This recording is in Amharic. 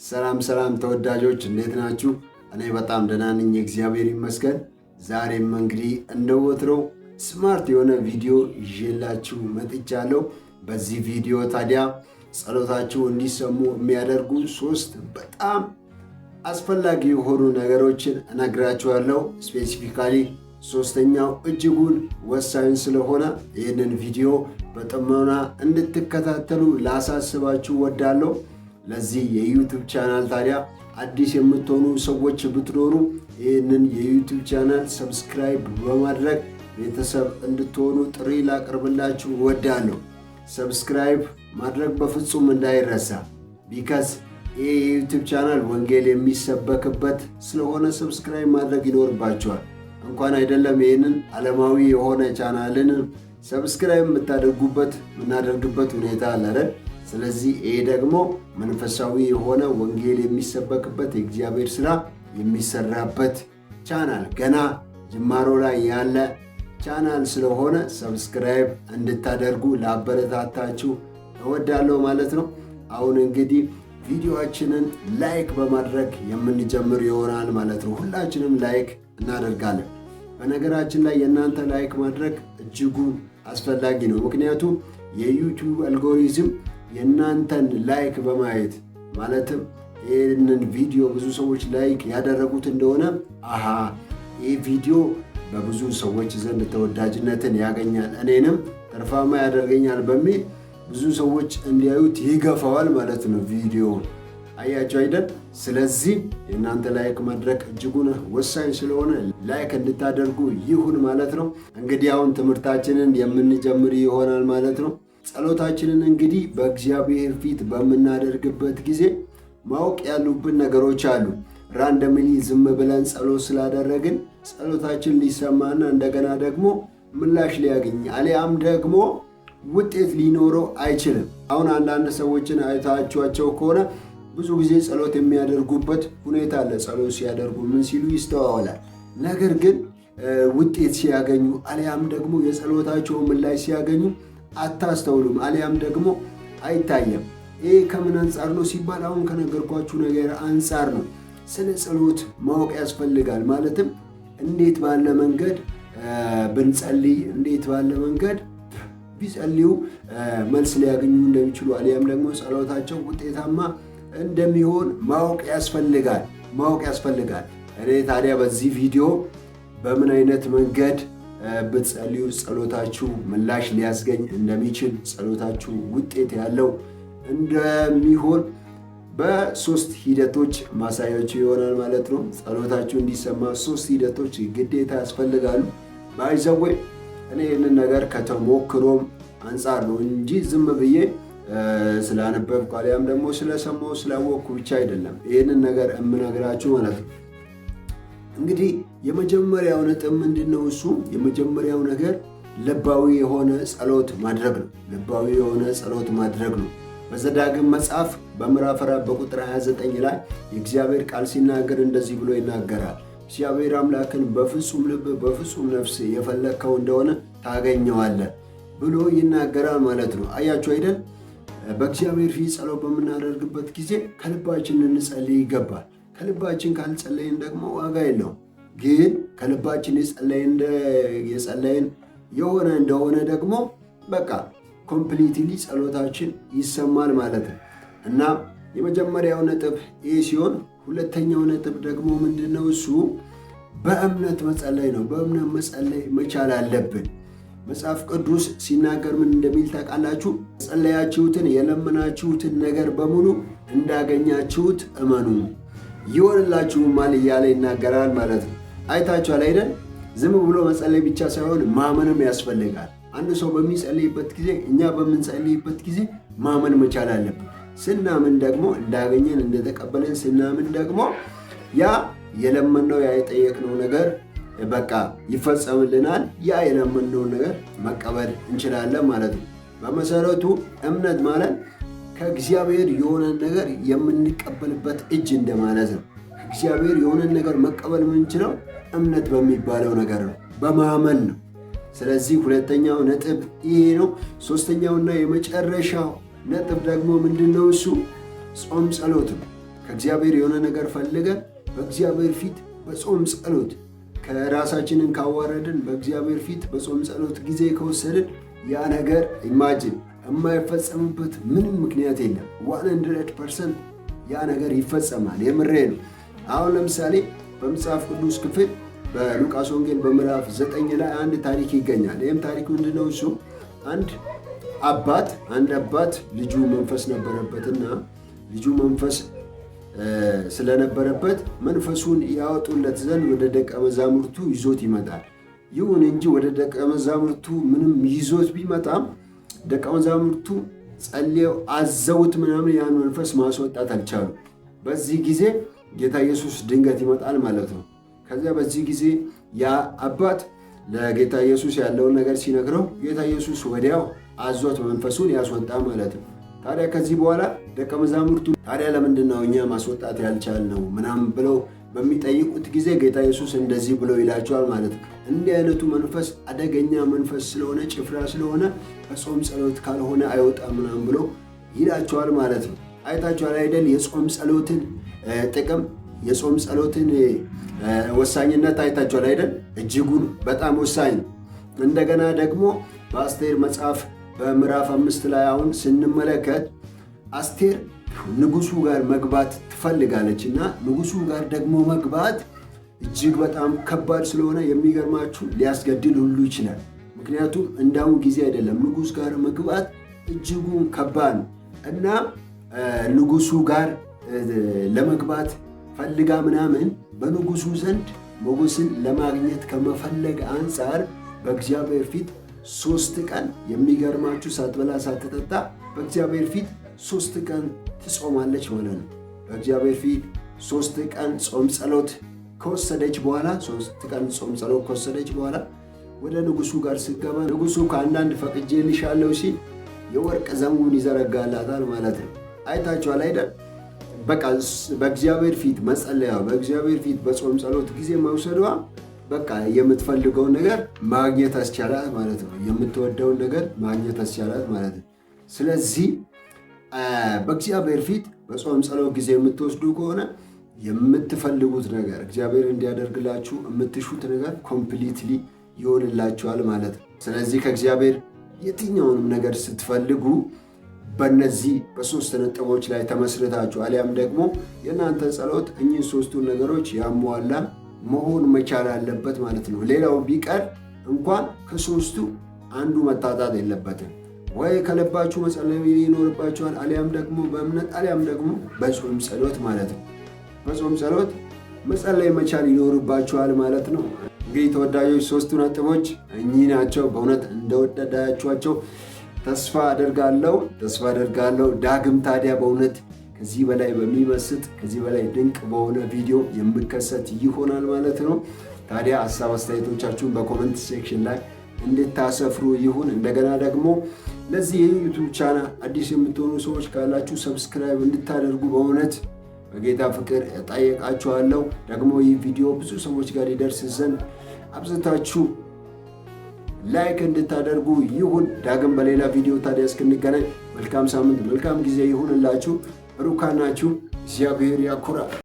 ሰላም ተወዳጆች እንዴት ናችሁ? እኔ በጣም ደህና ነኝ፣ እግዚአብሔር ይመስገን። ዛሬም እንግዲህ እንደወትሮው ስማርት የሆነ ቪዲዮ ይዤላችሁ መጥቻለሁ። በዚህ ቪዲዮ ታዲያ ጸሎታችሁ እንዲሰሙ የሚያደርጉ 3 በጣም አስፈላጊ የሆኑ ነገሮችን እነግራችኋለሁ። ስፔሲፊካሊ ሶስተኛው እጅጉን ወሳኝ ስለሆነ ይህንን ቪዲዮ በጥሞና እንድትከታተሉ ላሳስባችሁ ወዳለሁ። ለዚህ የዩቲዩብ ቻናል ታዲያ አዲስ የምትሆኑ ሰዎች ብትኖሩ ይህንን የዩቲዩብ ቻናል ሰብስክራይብ በማድረግ ቤተሰብ እንድትሆኑ ጥሪ ላቀርብላችሁ ወዳለሁ። ሰብስክራይብ ማድረግ በፍጹም እንዳይረሳ። ቢካዝ ይህ የዩቲዩብ ቻናል ወንጌል የሚሰበክበት ስለሆነ ሰብስክራይብ ማድረግ ይኖርባችኋል። እንኳን አይደለም ይህንን ዓለማዊ የሆነ ቻናልን ሰብስክራይብ የምናደርግበት ሁኔታ አለ። ስለዚህ ይሄ ደግሞ መንፈሳዊ የሆነ ወንጌል የሚሰበክበት የእግዚአብሔር ሥራ የሚሰራበት ቻናል ገና ጅማሮ ላይ ያለ ቻናል ስለሆነ ሰብስክራይብ እንድታደርጉ ላበረታታችሁ እወዳለሁ ማለት ነው። አሁን እንግዲህ ቪዲዮአችንን ላይክ በማድረግ የምንጀምር ይሆናል ማለት ነው። ሁላችንም ላይክ እናደርጋለን። በነገራችን ላይ የእናንተ ላይክ ማድረግ እጅጉን አስፈላጊ ነው። ምክንያቱም የዩቲዩብ አልጎሪዝም የእናንተን ላይክ በማየት ማለትም ይህንን ቪዲዮ ብዙ ሰዎች ላይክ ያደረጉት እንደሆነ ይህ ቪዲዮ በብዙ ሰዎች ዘንድ ተወዳጅነትን ያገኛል፣ እኔንም ትርፋማ ያደርገኛል በሚል ብዙ ሰዎች እንዲያዩት ይገፋዋል ማለት ነው ቪዲዮውን። አያችሁ አይደል? ስለዚህ የእናንተ ላይክ ማድረግ እጅጉን ወሳኝ ስለሆነ ላይክ እንድታደርጉ ይሁን ማለት ነው። እንግዲህ አሁን ትምህርታችንን የምንጀምር ይሆናል ማለት ነው። ጸሎታችንን እንግዲህ በእግዚአብሔር ፊት በምናደርግበት ጊዜ ማወቅ ያሉብን ነገሮች አሉ። ራንደምሊ ዝም ብለን ጸሎት ስላደረግን ጸሎታችን ሊሰማና እንደገና ደግሞ ምላሽ ሊያገኝ አሊያም ደግሞ ውጤት ሊኖረው አይችልም። አሁን አንዳንድ ሰዎችን አይታችኋቸው ከሆነ ብዙ ጊዜ ጸሎት የሚያደርጉበት ሁኔታ አለ። ጸሎት ሲያደርጉ ምን ሲሉ ይስተዋወላል። ነገር ግን ውጤት ሲያገኙ አሊያም ደግሞ የጸሎታቸው ምላሽ ሲያገኙ አታስተውሉም፣ አሊያም ደግሞ አይታየም። ይህ ከምን አንጻር ነው ሲባል አሁን ከነገርኳችሁ ነገር አንጻር ነው። ስለ ጸሎት ማወቅ ያስፈልጋል። ማለትም እንዴት ባለ መንገድ ብንጸልይ፣ እንዴት ባለ መንገድ ቢጸልዩ መልስ ሊያገኙ እንደሚችሉ አሊያም ደግሞ ጸሎታቸው ውጤታማ እንደሚሆን ማወቅ ያስፈልጋል። እኔ ታዲያ በዚህ ቪዲዮ በምን አይነት መንገድ ብትጸልዩ ጸሎታችሁ ምላሽ ሊያስገኝ እንደሚችል፣ ጸሎታችሁ ውጤት ያለው እንደሚሆን በ3 ሂደቶች ማሳያችሁ ይሆናል ማለት ነው። ጸሎታችሁ እንዲሰማ 3 ሂደቶች ግዴታ ያስፈልጋሉ። ባይዘዌ እኔ ይህንን ነገር ከተሞክሮም አንጻር ነው እንጂ ዝም ብዬ ስላነበብኩ አሊያም ደግሞ ስለሰማሁ ስላወቅኩ ብቻ አይደለም ይህንን ነገር የምነግራችሁ ማለት ነው። እንግዲህ የመጀመሪያው ነጥብ ምንድን ነው? እሱ የመጀመሪያው ነገር ልባዊ የሆነ ጸሎት ማድረግ ነው። በዘዳግም መጽሐፍ በምዕራፍ 4 በቁጥር 29 ላይ የእግዚአብሔር ቃል ሲናገር እንደዚህ ብሎ ይናገራል። እግዚአብሔር አምላክን በፍጹም ልብ በፍጹም ነፍስ የፈለግከው እንደሆነ ታገኘዋለህ ብሎ ይናገራል ማለት ነው። አያችሁ አይደል? በእግዚአብሔር ፊት ጸሎት በምናደርግበት ጊዜ ከልባችን ልንጸልይ ይገባል። ከልባችን ካልጸለይን ደግሞ ዋጋ የለውም። ግን ከልባችን የጸለይን የሆነ እንደሆነ ደግሞ በቃ ኮምፕሊትሊ ጸሎታችን ይሰማል ማለት ነው። እና የመጀመሪያው ነጥብ ይህ ሲሆን፣ ሁለተኛው ነጥብ ደግሞ ምንድነው? እሱ በእምነት መጸለይ ነው። በእምነት መጸለይ መቻል አለብን። መጽሐፍ ቅዱስ ሲናገር ምን እንደሚል ታውቃላችሁ? ጸለያችሁትን የለመናችሁትን ነገር በሙሉ እንዳገኛችሁት እመኑ ይሆንላችሁማል እያለ ይናገራል ማለት ነው። አይታችኋል አይደል? ዝም ብሎ መጸለይ ብቻ ሳይሆን ማመንም ያስፈልጋል። አንድ ሰው በሚጸልይበት ጊዜ፣ እኛ በምንጸልይበት ጊዜ ማመን መቻል አለብን። ስናምን ደግሞ እንዳገኘን እንደተቀበለን ስናምን ደግሞ ያ የለመነው ያ የጠየቅነው ነገር በቃ ይፈጸምልናል። ያ የለመነውን ነገር መቀበል እንችላለን ማለት ነው። በመሰረቱ እምነት ማለት ከእግዚአብሔር የሆነን ነገር የምንቀበልበት እጅ እንደማለት ነው። ከእግዚአብሔር የሆነን ነገር መቀበል የምንችለው እምነት በሚባለው ነገር ነው፣ በማመን ነው። ስለዚህ ሁለተኛው ነጥብ ይሄ ነው። ሶስተኛውና የመጨረሻው ነጥብ ደግሞ ምንድነው? እሱ ጾም ጸሎት ነው። ከእግዚአብሔር የሆነ ነገር ፈልገን በእግዚአብሔር ፊት በጾም ጸሎት ከራሳችንን ካዋረድን በእግዚአብሔር ፊት በጾም ጸሎት ጊዜ ከወሰድን ያ ነገር ኢማጂን የማይፈጸምበት ምንም ምክንያት የለም። 100% ያ ነገር ይፈጸማል። የምሬ ነው። አሁን ለምሳሌ በመጽሐፍ ቅዱስ ክፍል በሉቃስ ወንጌል በምዕራፍ 9 ላይ አንድ ታሪክ ይገኛል። ይህም ታሪክ ምንድነው? እሱ አንድ አባት ልጁ መንፈስ ነበረበትና ልጁ መንፈስ ስለነበረበት መንፈሱን ያወጡለት ዘንድ ወደ ደቀ መዛሙርቱ ይዞት ይመጣል። ይሁን እንጂ ወደ ደቀ መዛሙርቱ ምንም ይዞት ቢመጣም ደቀ መዛሙርቱ ጸልየው አዘውት ምናምን ያን መንፈስ ማስወጣት አልቻሉ። በዚህ ጊዜ ጌታ ኢየሱስ ድንገት ይመጣል ማለት ነው። ከዚያ በዚህ ጊዜ ያ አባት ለጌታ ኢየሱስ ያለውን ነገር ሲነግረው ጌታ ኢየሱስ ወዲያው አዞት መንፈሱን ያስወጣ ማለት ነው። ታዲያ ከዚህ በኋላ ደቀ መዛሙርቱ ታዲያ ለምንድን ነው እኛ ማስወጣት ያልቻልነው ምናምን ብለው በሚጠይቁት ጊዜ ጌታ ኢየሱስ እንደዚህ ብሎ ይላቸዋል ማለት ነው። እንዲህ አይነቱ መንፈስ አደገኛ መንፈስ ስለሆነ ጭፍራ ስለሆነ በጾም ጸሎት ካልሆነ አይወጣም ምናምን ብሎ ይላቸዋል ማለት ነው። አይታችኋል አይደል? የጾም ጸሎትን ጥቅም የጾም ጸሎትን ወሳኝነት አይታችኋል አይደል? እጅጉን በጣም ወሳኝ ነው። እንደገና ደግሞ በአስቴር መጽሐፍ በምዕራፍ 5 ላይ አሁን ስንመለከት አስቴር ንጉሱ ጋር መግባት ትፈልጋለች እና ንጉሱ ጋር ደግሞ መግባት እጅግ በጣም ከባድ ስለሆነ የሚገርማችሁ ሊያስገድል ሁሉ ይችላል። ምክንያቱም እንዳሁን ጊዜ አይደለም። ንጉስ ጋር መግባት እጅጉን ከባድ ነው እና ንጉሱ ጋር ለመግባት ፈልጋ ምናምን በንጉሱ ዘንድ ሞገስን ለማግኘት ከመፈለግ አንጻር በእግዚአብሔር ፊት 3 ቀን የሚገርማችሁ ሳትበላ ሳትጠጣ በእግዚአብሔር ፊት 3 ቀን ትጾማለች ማለት ነው። በእግዚአብሔር ፊት 3 ቀን ጾም ጸሎት ከወሰደች በኋላ 3 ቀን ጾም ጸሎት ከወሰደች በኋላ ወደ ንጉሱ ጋር ስትገባ ንጉሱ ከአንዳንድ ፈቅጄልሻለሁ ሲል የወርቅ ዘንጉን ይዘረጋላታል ማለት ነው። አይታችኋል አይደል? በቃ በእግዚአብሔር ፊት መጸለያ በእግዚአብሔር ፊት በጾም ጸሎት ጊዜ መውሰዷ በቃ የምትፈልገውን ነገር ማግኘት አስቻላት ማለት ነው። የምትወደውን ነገር ማግኘት አስቻላት ማለት ነው። ስለዚህ በእግዚአብሔር ፊት በጾም ጸሎት ጊዜ የምትወስዱ ከሆነ የምትፈልጉት ነገር እግዚአብሔር እንዲያደርግላችሁ የምትሹት ነገር ኮምፕሊትሊ ይሆንላችኋል ማለት ነው። ስለዚህ ከእግዚአብሔር የትኛውንም ነገር ስትፈልጉ በእነዚህ በ3 ነጥቦች ላይ ተመስርታችሁ አሊያም ደግሞ የእናንተ ጸሎት እኚህን 3ቱን ነገሮች ያሟላ መሆን መቻል አለበት ማለት ነው። ሌላው ቢቀር እንኳን ከ3ቱ አንዱ መታጣት የለበትም። ወይ ከልባችሁ መጸለይ ይኖርባችኋል፣ አሊያም ደግሞ በእምነት አሊያም ደግሞ በጾም ጸሎት ማለት ነው። በጾም ጸሎት መጸለይ መቻል ይኖርባችኋል ማለት ነው። እንግዲህ ተወዳጆች 3ቱ ነጥቦች እኚህ ናቸው። በእውነት እንደወደዳችኋቸው ተስፋ አደርጋለሁ። ዳግም ታዲያ በእውነት ከዚህ በላይ በሚመስጥ ከዚህ በላይ ድንቅ በሆነ ቪዲዮ የምከሰት ይሆናል ማለት ነው። ታዲያ ሀሳብ አስተያየቶቻችሁን በኮመንት ሴክሽን ላይ እንድታሰፍሩ ይሁን። እንደገና ደግሞ ለዚህ የዩቱብ ቻናል አዲስ የምትሆኑ ሰዎች ካላችሁ ሰብስክራይብ እንድታደርጉ በእውነት በጌታ ፍቅር እጠይቃችኋለሁ። ደግሞ ይህ ቪዲዮ ብዙ ሰዎች ጋር ይደርስ ዘንድ አብዝታችሁ ላይክ እንድታደርጉ ይሁን። ዳግም በሌላ ቪዲዮ ታዲያ እስክንገናኝ መልካም ሳምንት መልካም ጊዜ ይሁንላችሁ። ሩካናችሁ እግዚአብሔር ያኩራ።